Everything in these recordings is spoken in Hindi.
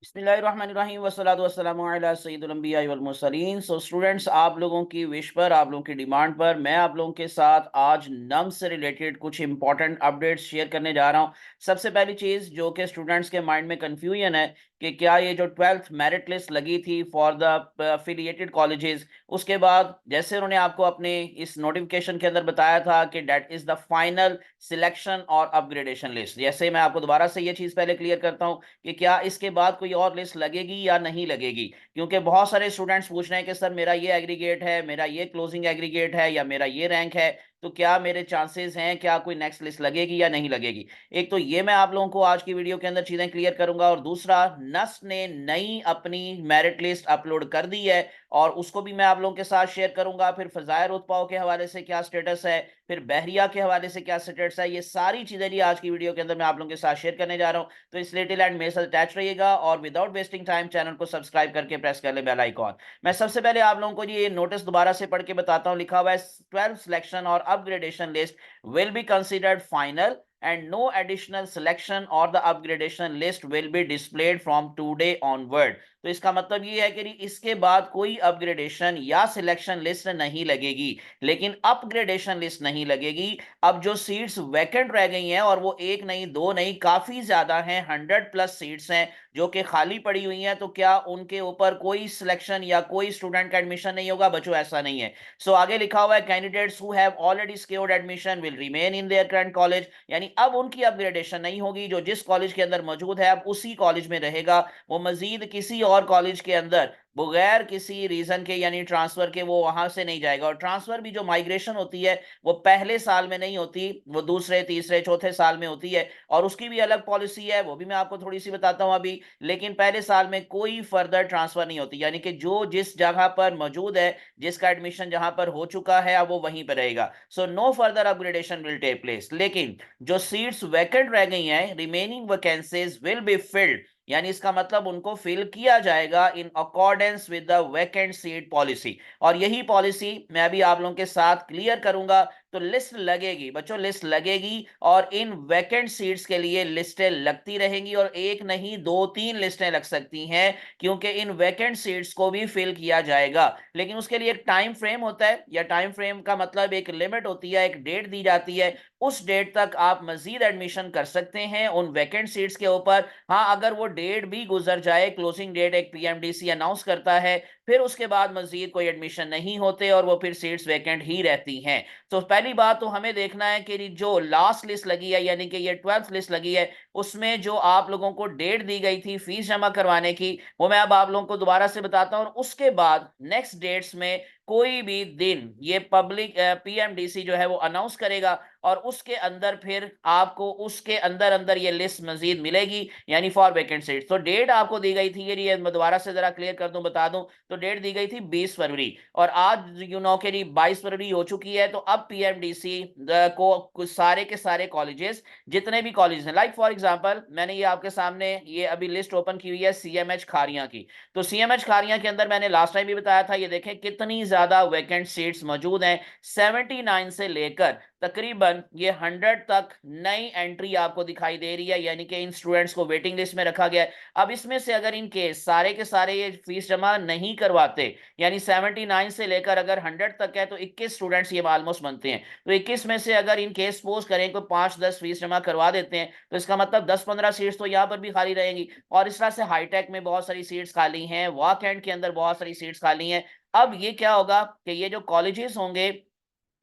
बिस्मिल्लाहिर्रहमानिर्रहीम वस्सलातु वस्सलामु अला सय्यिदिल अंबिया वल मुरसलीन। सो स्टूडेंट्स, आप लोगों की विश पर, आप लोगों की डिमांड पर मैं आप लोगों के साथ आज नम से रिलेटेड कुछ इंपॉर्टेंट अपडेट्स शेयर करने जा रहा हूं। सबसे पहली चीज जो कि स्टूडेंट्स के माइंड में कंफ्यूजन है कि क्या ये जो 12th मेरिट लिस्ट लगी थी फॉर द अफिलिएटेड कॉलेजेस, उसके बाद जैसे उन्होंने आपको अपने इस नोटिफिकेशन के अंदर बताया था कि that is the final selection और अपग्रेडेशन लिस्ट, जैसे मैं आपको दोबारा से ये चीज पहले क्लियर करता हूं कि क्या इसके बाद कोई और लिस्ट लगेगी या नहीं लगेगी। क्योंकि बहुत सारे स्टूडेंट्स पूछ रहे हैं कि सर मेरा ये एग्रीगेट है, मेरा ये क्लोजिंग एग्रीगेट है या मेरा ये रैंक है, तो क्या मेरे चांसेस हैं, क्या कोई नेक्स्ट लिस्ट लगेगी या नहीं लगेगी। एक तो ये मैं आप लोगों को आज की वीडियो के अंदर चीजें क्लियर करूंगा, और दूसरा नस्ट ने नई अपनी मेरिट लिस्ट अपलोड कर दी है और उसको भी मैं आप लोगों के साथ शेयर करूंगा। फिर फजायर उत्पाव के हवाले से क्या स्टेटस है, फिर बहरिया के हवाले से क्या स्टेटस है, ये सारी चीजें जी आज की वीडियो के अंदर मैं आप लोगों के साथ शेयर करने जा रहा हूं। तो इस लिटिल एंड मेरे साथ अटैच रहिएगा और विदाउट वेस्टिंग टाइम चैनल को सब्सक्राइब करके प्रेस कर ले बेल आइकॉन। मैं सबसे पहले आप लोगों को ये नोटिस दोबारा से पढ़ के बताता हूं। लिखा हुआ है 12 सिलेक्शन और upgradation list will be considered final and no additional selection or the upgradation list will be displayed from today onward। तो इसका मतलब ये है कि इसके बाद कोई अपग्रेडेशन या सिलेक्शन लिस्ट नहीं लगेगी, लेकिन अपग्रेडेशन लिस्ट नहीं लगेगी। अब जो सीट्स वैकेंट रह गई हैं, और वो एक नहीं दो नहीं काफी ज्यादा हैं, 100+ सीट्स हैं जो कि खाली पड़ी हुई हैं, तो क्या उनके ऊपर कोई सिलेक्शन या कोई स्टूडेंट का एडमिशन नहीं होगा? बच्चों ऐसा नहीं है। सो आगे लिखा हुआ है candidates who have already secured admission will remain in their current college, यानी अब उनकी अपग्रेडेशन नहीं होगी। जो जिस कॉलेज के अंदर मौजूद है अब उसी कॉलेज में रहेगा, वो मजीद किसी और कॉलेज के अंदर बगैर किसी रीजन के यानी ट्रांसफर के वो वहां से नहीं जाएगा। और ट्रांसफर भी जो माइग्रेशन होती है वो पहले साल में नहीं होती, वो दूसरे तीसरे चौथे साल में होती है, और उसकी भी अलग पॉलिसी है, वो भी मैं आपको थोड़ी सी बताता हूं अभी। लेकिन पहले साल में कोई फर्दर ट्रांसफर नहीं होती, यानी कि जो जिस जगह पर मौजूद है, जिसका एडमिशन जहां पर हो चुका है, अब वो वहीं पर रहेगा। So no further upgradation will take place. लेकिन जो सीट्स वैकेंट रह गई हैं, remaining vacancies will be filled, यानी इसका मतलब उनको फिल किया जाएगा in accordance with the vacant seat policy. और यही पॉलिसी मैं अभी आप लोगों के साथ क्लियर करूंगा। तो लिस्ट लगेगी बच्चों, लिस्ट लगेगी, और इन वैकेंट सीट्स के लिए लिस्टें लगती रहेंगी, और एक नहीं दो तीन लिस्टें लग सकती हैं, क्योंकि इन वैकेंट सीट्स को भी फिल किया जाएगा। लेकिन उसके लिए एक टाइम फ्रेम होता है, या टाइम फ्रेम का मतलब एक लिमिट होती है, एक डेट दी जाती है, उस डेट तक आप मजीद एडमिशन कर सकते हैं उन वैकेंट सीट्स के ऊपर। हाँ, अगर वो डेट भी गुजर जाए, क्लोजिंग डेट एक पीएमडीसी अनाउंस करता है, फिर उसके बाद मजीद कोई एडमिशन नहीं होते और वो फिर सीट्स वैकेंट ही रहती हैं। तो पहली बात तो हमें देखना है कि जो लास्ट लिस्ट लगी है, यानी कि ये 12th लिस्ट लगी है, उसमें जो आप लोगों को डेट दी गई थी फीस जमा करवाने की, वो मैं अब आप लोगों को दोबारा से बताता हूं। और उसके बाद नेक्स्ट डेट्स में कोई भी दिन ये पब्लिक पीएमडीसी जो है वो अनाउंस करेगा, और उसके अंदर फिर आपको उसके अंदर अंदर ये लिस्ट मजीद मिलेगी, यानी फॉर वैकेंट सीट्स। तो डेट आपको दी गई थी, ये मैं दोबारा से जरा क्लियर कर दूं, बता दूं। तो डेट दी गई थी 20 फरवरी, और आज के 22 फरवरी हो चुकी है। तो अब पीएमडीसी को सारे के सारे कॉलेजेस, जितने भी कॉलेज हैं, लाइक फॉर एग्जांपल मैंने ये आपके सामने ये अभी लिस्ट ओपन की हुई है सीएमएच खारियां की। तो सीएमएच खारियां के अंदर मैंने लास्ट टाइम भी बताया था, ये देखें कितनी ज्यादा वैकेंट सीट्स मौजूद हैं। 79 से लेकर तकरीबन ये 100 तक नई एंट्री आपको दिखाई दे रही है, यानी कि इन स्टूडेंट्स को वेटिंग लिस्ट में रखा गया है। अब इसमें से अगर इन केस सारे के सारे ये फीस जमा नहीं करवाते, यानी 79 से लेकर अगर 100 तक है, तो 21 स्टूडेंट्स ये ऑलमोस्ट बनते हैं। तो 21 में से अगर इन केस सपोज करें को 5-10 फीस जमा करवा देते हैं, तो इसका मतलब 10-15 सीट्स तो यहाँ पर भी खाली रहेंगी। और इस तरह से हाईटेक में बहुत सारी सीट्स खाली हैं, वाकएंड के अंदर बहुत सारी सीट्स खाली हैं। अब ये क्या होगा कि ये जो कॉलेजेस होंगे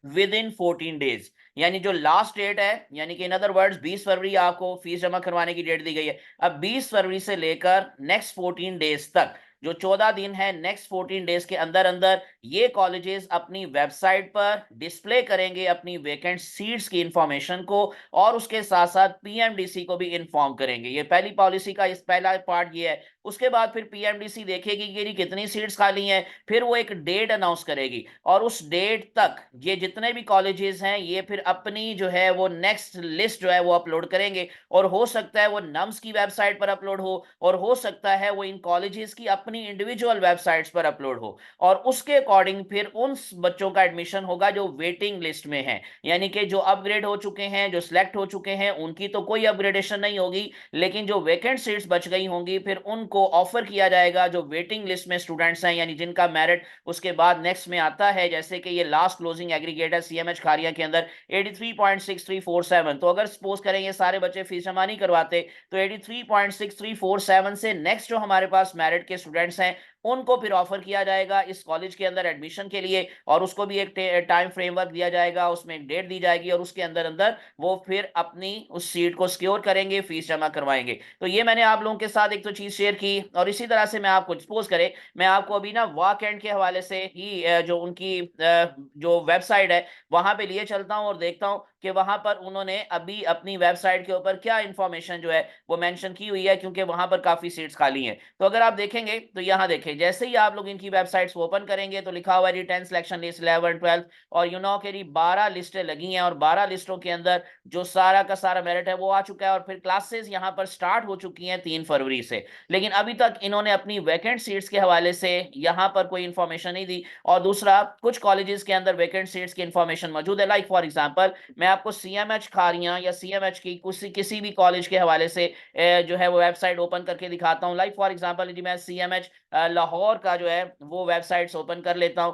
विद इन 14 डेज, यानी जो लास्ट डेट है, यानी कि इन अदर वर्ड्स 20 फरवरी आपको फीस जमा करवाने की डेट दी गई है। अब 20 फरवरी से लेकर नेक्स्ट 14 डेज तक, जो 14 दिन है, नेक्स्ट 14 डेज के अंदर अंदर ये कॉलेजेस अपनी वेबसाइट पर डिस्प्ले करेंगे अपनी वैकेंट सीट्स की इंफॉर्मेशन को, और उसके साथ साथ पीएमडीसी को भी इंफॉर्म करेंगे। ये पहली पॉलिसी का इस पहला पार्ट ये है। उसके बाद फिर पीएमडीसी देखेगी कि कितनी सीट्स खाली हैं, फिर वो एक डेट अनाउंस करेगी, और उस डेट तक ये जितने भी कॉलेजेस हैं ये फिर अपनी जो है वो नेक्स्ट लिस्ट जो है वो अपलोड करेंगे। और हो सकता है वो नम्स की वेबसाइट पर अपलोड हो, और हो सकता है वो इन कॉलेजेस की अपनी अपनी इंडिविजुअल वेबसाइट्स पर अपलोड हो, और उसके अकॉर्डिंग फिर उन बच्चों का एडमिशन होगा जो वेटिंग लिस्ट में है। यानी कि जो अपग्रेड हो चुके हैं, जो सिलेक्ट हो चुके हैं, उनकी तो कोई अपग्रेडेशन नहीं होगी, लेकिन जो वैकेंट सीट्स बच गई होंगी फिर उनको ऑफर किया जाएगा जो वेटिंग लिस्ट में स्टूडेंट्स हैं, यानी जिनका मेरिट उसके बाद नेक्स्ट में आता है। जैसे कि ये लास्ट क्लोजिंग एग्रीगेट है सीएमएच खारिया के अंदर 83.6347। तो अगर सपोज करें ये सारे बच्चे फीस जमा नहीं करवाते, तो 83.6347 से नेक्स्ट जो हमारे पास मेरिट के स्टूडेंट्स हैं उनको फिर ऑफर किया जाएगा इस कॉलेज के अंदर एडमिशन के लिए, और उसको भी एक टाइम फ्रेमवर्क दिया जाएगा, उसमें एक डेट दी जाएगी, और उसके अंदर अंदर वो फिर अपनी उस सीट को सिक्योर करेंगे, फीस जमा करवाएंगे। तो ये मैंने आप लोगों के साथ एक तो चीज शेयर की, और इसी तरह से मैं आपको सपोज करें, मैं आपको अभी ना वाक एंड के हवाले से ही जो उनकी जो वेबसाइट है वहां पे लिए चलता हूं और देखता हूं कि वहां पर उन्होंने अभी अपनी वेबसाइट के ऊपर क्या इंफॉर्मेशन जो है वो मेंशन की हुई है, क्योंकि वहां पर काफी सीट्स खाली हैं। तो अगर आप देखेंगे तो यहां देखें, जैसे ही आप लोग इनकी वेबसाइट्स ओपन करेंगे तो लिखा हुआ है जी 10 सिलेक्शन लिस्ट 11 12, और यू नो के 12 लिस्टें लगी हैं, और 12 लिस्टों के अंदर जो सारा का सारा मेरिट है वो आ चुका है, और फिर क्लासेस यहां पर स्टार्ट हो चुकी हैं 3 फरवरी से। लेकिन अभी तक इन्होंने अपनी वैकेंट सीट्स के हवाले से यहां पर कोई इंफॉर्मेशन नहीं दी। और दूसरा, कुछ कॉलेजेस के अंदर वैकेंट सीट्स की इंफॉर्मेशन मौजूद है, लाइक फॉर एग्जांपल मैं आपको सीएमएच खारियां या सीएमएच की किसी भी कॉलेज के हवाले से जो है वो वेबसाइट ओपन करके दिखाता हूं। लाइक फॉर एग्जांपल जी मैं सीएमएच लाहौर का जो है वो वेबसाइट्स ओपन कर लेता हूं।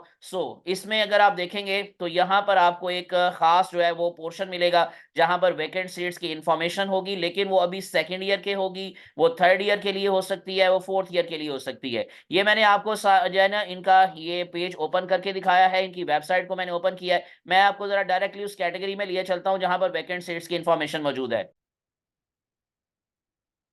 इसमें अगर आप देखेंगे तो यहां पर आपको एक खास जो है वो पोर्शन मिलेगा जहां पर वैकेंट सीट्स की इंफॉर्मेशन होगी, लेकिन वो अभी सेकेंड ईयर के होगी, वो थर्ड ईयर के लिए हो सकती है, वो फोर्थ ईयर के लिए हो सकती है। ये मैंने आपको जो है ना इनका ये पेज ओपन करके दिखाया है, इनकी वेबसाइट को मैंने ओपन किया है। मैं आपको जरा डायरेक्टली उस कैटेगरी में लिए चलता हूं जहां पर वैकेंट सीट्स की इंफॉर्मेशन मौजूद है।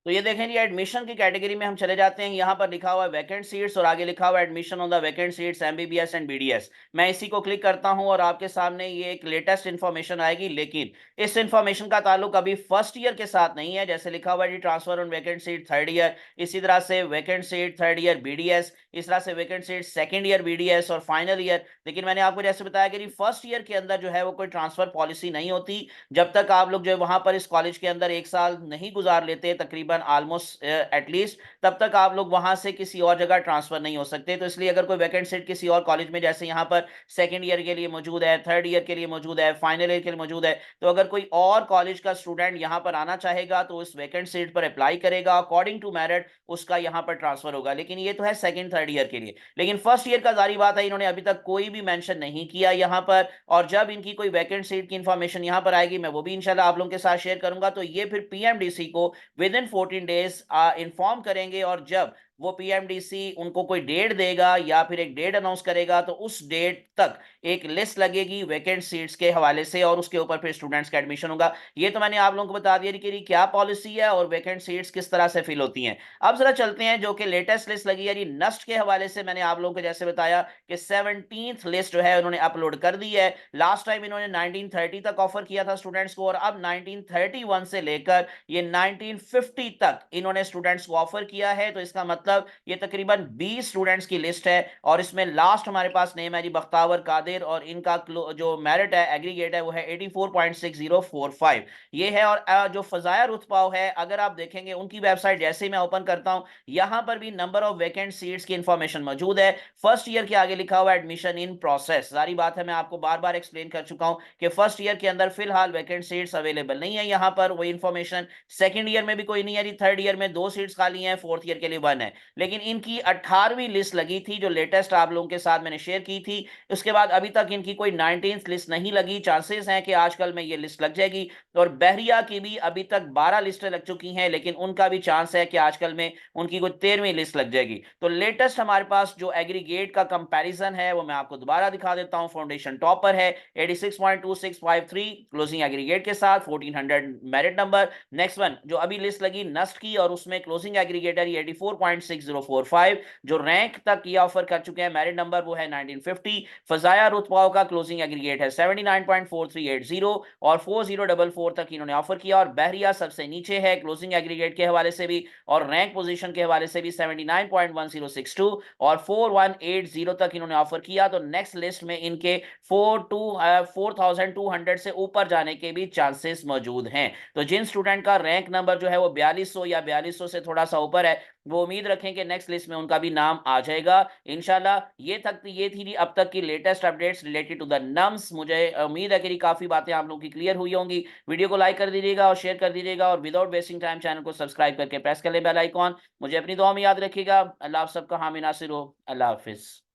तो ये देखें जी, एडमिशन की कैटेगरी में हम चले जाते हैं। यहाँ पर लिखा हुआ है वैकेंट सीट्स और आगे लिखा हुआ है admission on the vacant seats MBBS and BDS. मैं इसी को क्लिक करता हूं और आपके सामने ये एक लेटेस्ट इन्फॉर्मेशन आएगी, लेकिन इस इन्फॉर्मेशन का ताल्लुक अभी फर्स्ट ईयर के साथ नहीं है। जैसे लिखा हुआ है जी transfer on vacant seat third year, इसी तरह से vacant seat third year BDS, इस तरह से vacant seat second year BDS और फाइनल ईयर। लेकिन मैंने आपको जैसे बताया कि फर्स्ट ईयर के अंदर जो है वो कोई ट्रांसफर पॉलिसी नहीं होती, जब तक आप लोग जो है वहां पर इस कॉलेज के अंदर एक साल नहीं गुजार लेते तकरीबन ऑलमोस्ट एटलीस्ट, तब तक आप लोग वहां से किसी और जगह ट्रांसफर नहीं हो सकते। तो इसलिए अगर कोई वैकेंट सीट किसी और कॉलेज में, जैसे यहाँ पर सेकंड ईयर के लिए मौजूद है, थर्ड ईयर के लिए मौजूद है, फाइनल ईयर के लिए मौजूद है, तो अगर कोई और कॉलेज का स्टूडेंट यहाँ पर आना चाहेगा तो उस वैकेंट सीट पर अप्लाई करेगा, अकॉर्डिंग टू मेरिट उसका यहाँ पर ट्रांसफर होगा। लेकिन ये तो है सेकंड थर्ड ईयर के लिए, लेकिन फर्स्ट ईयर का जारी बात है इन्होंने अभी तक कोई भी मेंशन नहीं किया यहाँ पर। और जब इनकी कोई वैकेंट सीट की इंफॉर्मेशन यहाँ पर आएगी मैं वो भी इंशाल्लाह आप लोगों के साथ शेयर करूंगा। तो ये फिर पीएमडीसी को विद इन 14 डेज इन्फॉर्म करेंगे, और जब वो पीएमडीसी उनको कोई डेट देगा या फिर एक डेट अनाउंस करेगा तो उस डेट तक एक लिस्ट लगेगी वैकेंट सीट्स के हवाले से, और उसके ऊपर फिर स्टूडेंट्स का एडमिशन होगा। ये तो मैंने आप लोगों को बता दिया कि क्या पॉलिसी है और वैकेंट सीट्स किस तरह से फिल होती हैं। अब जरा चलते हैं जो कि लेटेस्ट लिस्ट लगी है जी नस्ट के हवाले से। मैंने आप लोगों को जैसे बताया कि 17th लिस्ट जो है उन्होंने अपलोड कर दी है। लास्ट टाइम इन्होंने 1930 तक ऑफर किया था स्टूडेंट्स को, और अब 1931 से लेकर ये 1950 तक इन्होंने स्टूडेंट्स को ऑफर किया है। तो इसका मतलब ये तकरीबन 20 स्टूडेंट्स की लिस्ट है, और इसमें लास्ट हमारे पास नेम है जी बख्तावर कादिर, और इनका जो मेरिट है एग्रीगेट है वो है 84.6045 ये है। और जो फजाया रुतबाव है अगर आप देखेंगे उनकी वेबसाइट जैसे ही मैं ओपन करता हूं, यहां पर भी नंबर ऑफ वैकेंट सीट्स की इंफॉर्मेशन मौजूद है। फर्स्ट ईयर के आगे लिखा हुआ एडमिशन इन प्रोसेस। सारी बात है मैं आपको बार बार एक्सप्लेन कर चुका हूं कि फर्स्ट ईयर के अंदर फिलहाल वैकेंट सीट्स अवेलेबल नहीं है यहां पर, वो इंफॉर्मेशन सेकंड ईयर में भी कोई नहीं है जी, थर्ड ईयर में 2 सीट्स खाली हैं, फोर्थ ईयर के लिए 1 है। लेकिन इनकी 18वीं लिस्ट लगी थी जो लेटेस्ट आप लोगों के साथ मैंने शेयर की थी। उसके बाद अभी तक इनकी कोई 19th लिस्ट नहीं लगी, चांसेस हैं कि आजकल में ये लिस्ट लग जाएगी। और बहरिया की भी अभी तक 12 लिस्टें लग चुकी हैं, लेकिन उनका भी चांस है कि आजकल में उनकी कोई 13वीं लिस्ट लग जाएगी। तो लेटेस्ट हमारे पास जो एग्रीगेट का कंपैरिजन है वो मैं आपको दोबारा दिखा देता हूं। फाउंडेशन टॉपर है 86.2653 क्लोजिंग एग्रीगेट के साथ 1400 मेरिट नंबर। नेक्स्ट वन जो अभी लिस्ट लगी नस्ट की, और उसमें क्लोजिंग एग्रीगेटर 84.6045, जो रैंक तक ये ऑफर कर चुके हैं, मेरिट नंबर वो है 1950। फजाया रुतबाओं का क्लोजिंग एग्रीगेट है 79.4380 और 4044 तक इन्होंने ऑफर किया। और बहरिया सबसे नीचे है क्लोजिंग एग्रीगेट के हवाले से भी और रैंक पोजीशन के हवाले से भी 79.1062 और 4180 तक इन्होंने ऑफर किया। तो नेक्स्ट लिस्ट में इनके 4200 से ऊपर जाने के भी चांसेस मौजूद हैं। तो जिन स्टूडेंट का रैंक नंबर जो है वो 4200 या 4200 से थोड़ा सा ऊपर है वो उम्मीद रखें कि नेक्स्ट लिस्ट में उनका भी नाम आ जाएगा इंशाल्लाह। ये थी अब तक की latest updates related to the norms. मुझे उम्मीद है कि काफ़ी बातें आप लोगों की क्लियर हुई होंगी। वीडियो को लाइक कर दीजिएगा और शेयर कर दीजिएगा, और विदाउट वेस्टिंग टाइम चैनल को सब्सक्राइब करके प्रेस कर ले बेल आइकॉन। मुझे अपनी दुआ में याद रखिएगा। अल्लाह आप सबका हामी नासिर हो। अल्लाह हाफिज़।